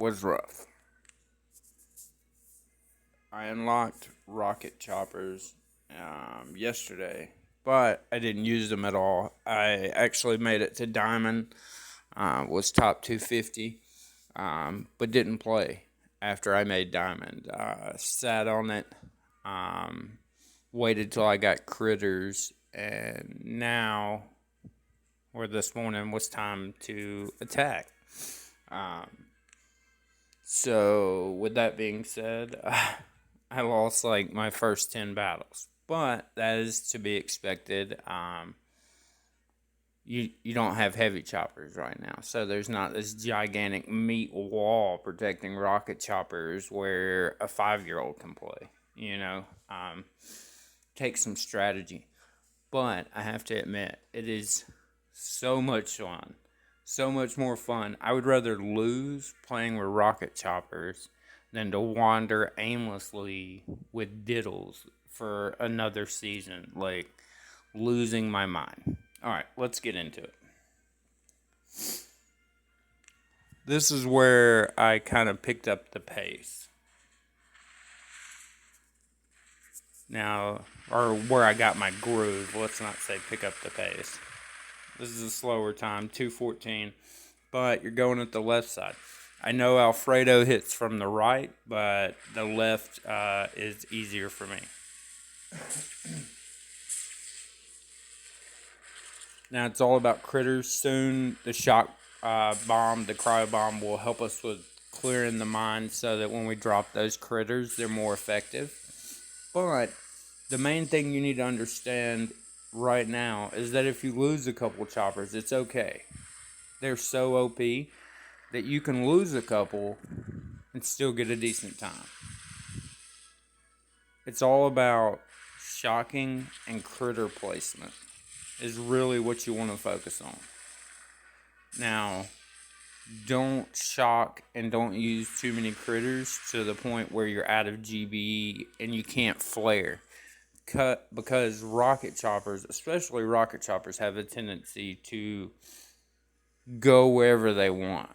was rough. I unlocked rocket choppers yesterday, but I didn't use them at all. I actually made it to diamond, was top 250, but didn't play after I made diamond. Sat on it, um, waited till I got critters, and now, or this morning, was time to attack. Um, so, with that being said, I lost like my first 10 battles, but that is to be expected. You don't have heavy choppers right now, so there's not this gigantic meat wall protecting rocket choppers where a 5-year-old can play. Takes some strategy, but I have to admit it is so much fun, so much more fun. I would rather lose playing with rocket choppers than to wander aimlessly with diddles for another season, like losing my mind. All right, let's get into it. This is where I kind of picked up the pace. Now, or where I got my groove. Let's not say pick up the pace. This is a slower time, 2:14, but you're going at the left side. I know Alfredo hits from the right, but the left is easier for me. Now it's all about critters. Soon the shock bomb, the cryo bomb, will help us with clearing the mine so that when we drop those critters, they're more effective. But the main thing you need to understand right now is that if you lose a couple choppers, it's okay. They're so OP that you can lose a couple and still get a decent time. It's all about shocking and critter placement is really what you want to focus on. Now, don't shock and don't use too many critters to the point where you're out of GB and you can't flare. Because rocket choppers, especially rocket choppers, have a tendency to go wherever they want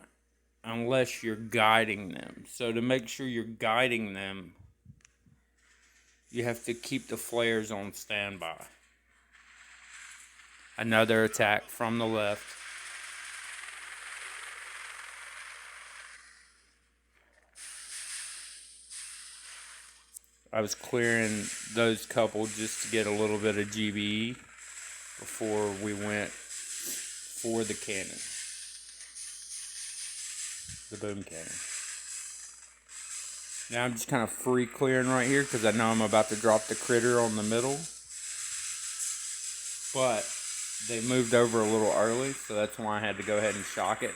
unless you're guiding them. So to make sure you're guiding them, you have to keep the flares on standby. Another attack from the left. I was clearing those couple just to get a little bit of GBE before we went for the cannon. The boom cannon. Now I'm just kind of free clearing right here because I know I'm about to drop the critter on the middle. But they moved over a little early, so that's why I had to go ahead and shock it.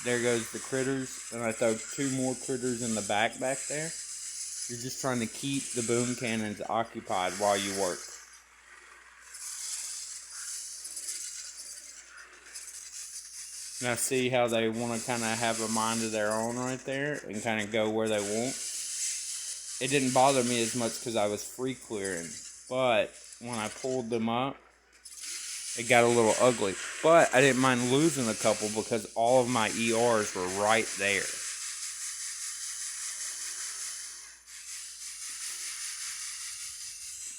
There goes the critters, and I throw 2 more critters in the back there. You're just trying to keep the boom cannons occupied while you work. Now see how they want to kind of have a mind of their own right there and kind of go where they want. It didn't bother me as much because I was free clearing, but when I pulled them up, it got a little ugly. But I didn't mind losing a couple because all of my ERs were right there.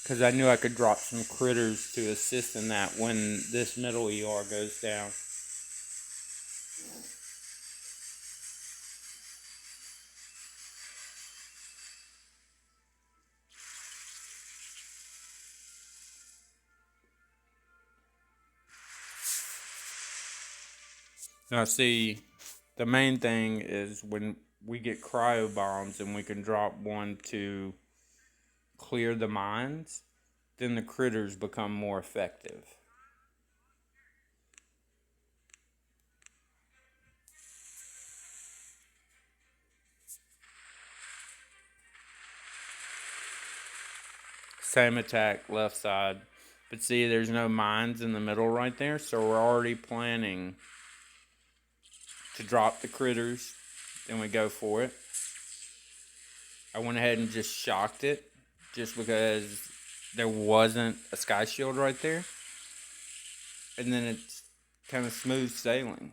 Because I knew I could drop some critters to assist in that when this middle ER goes down. Now see, the main thing is when we get cryo bombs and we can drop one to clear the mines, then the critters become more effective. Same attack, left side. But see, there's no mines in the middle right there, so we're already planning to drop the critters. Then we go for it. I went ahead and just shocked it, just because there wasn't a sky shield right there. And then it's kind of smooth sailing.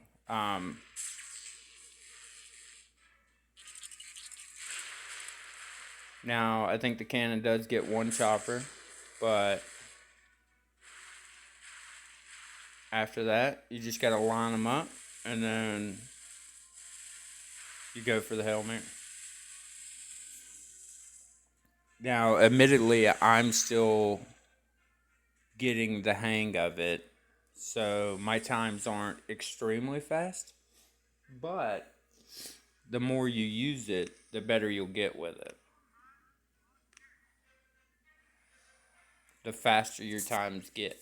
Now, I think the cannon does get one chopper, but after that, you just got to line them up, and then you go for the helmet. Now, admittedly, I'm still getting the hang of it, so my times aren't extremely fast, but the more you use it, the better you'll get with it. The faster your times get.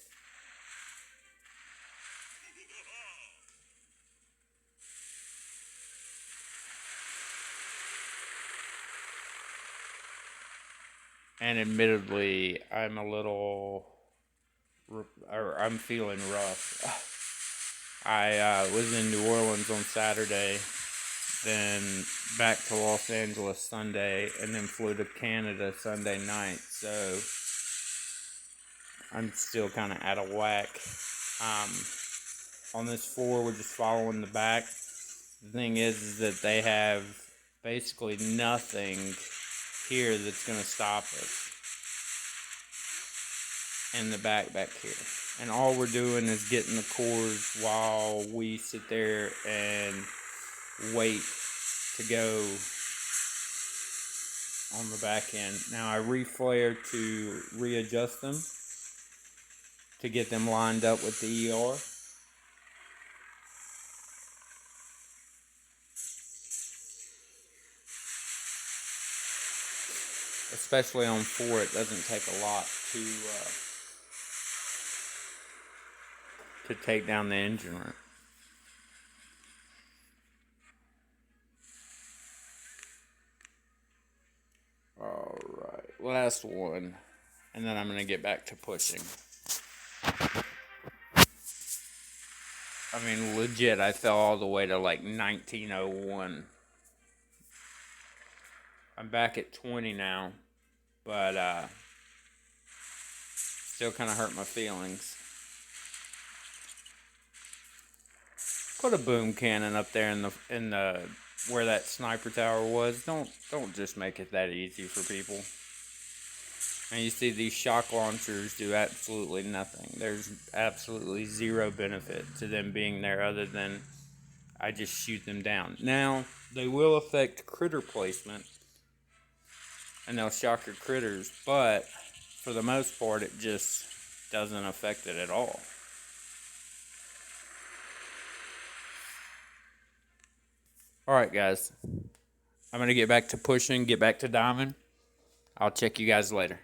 And admittedly, I'm feeling rough. I was in New Orleans on Saturday, then back to Los Angeles Sunday, and then flew to Canada Sunday night. So I'm still kind of out of whack. On this floor, we're just following the back. The thing is that they have basically nothing here that's going to stop us in the back here. And all we're doing is getting the cores while we sit there and wait to go on the back end. Now I reflare to readjust them to get them lined up with the ER. Especially on 4, it doesn't take a lot to take down the engine room. Alright, last one, and then I'm going to get back to pushing. I mean, legit, I fell all the way to like 1901. I'm back at 20 now, but still kind of hurt my feelings. Put a boom cannon up there in the where that sniper tower was. Don't just make it that easy for people. And you see these shock launchers do absolutely nothing. There's absolutely zero benefit to them being there other than I just shoot them down. Now, they will affect critter placement, and they'll shock your critters, but for the most part, it just doesn't affect it at all. Alright, guys. I'm going to get back to pushing, get back to diamond. I'll check you guys later.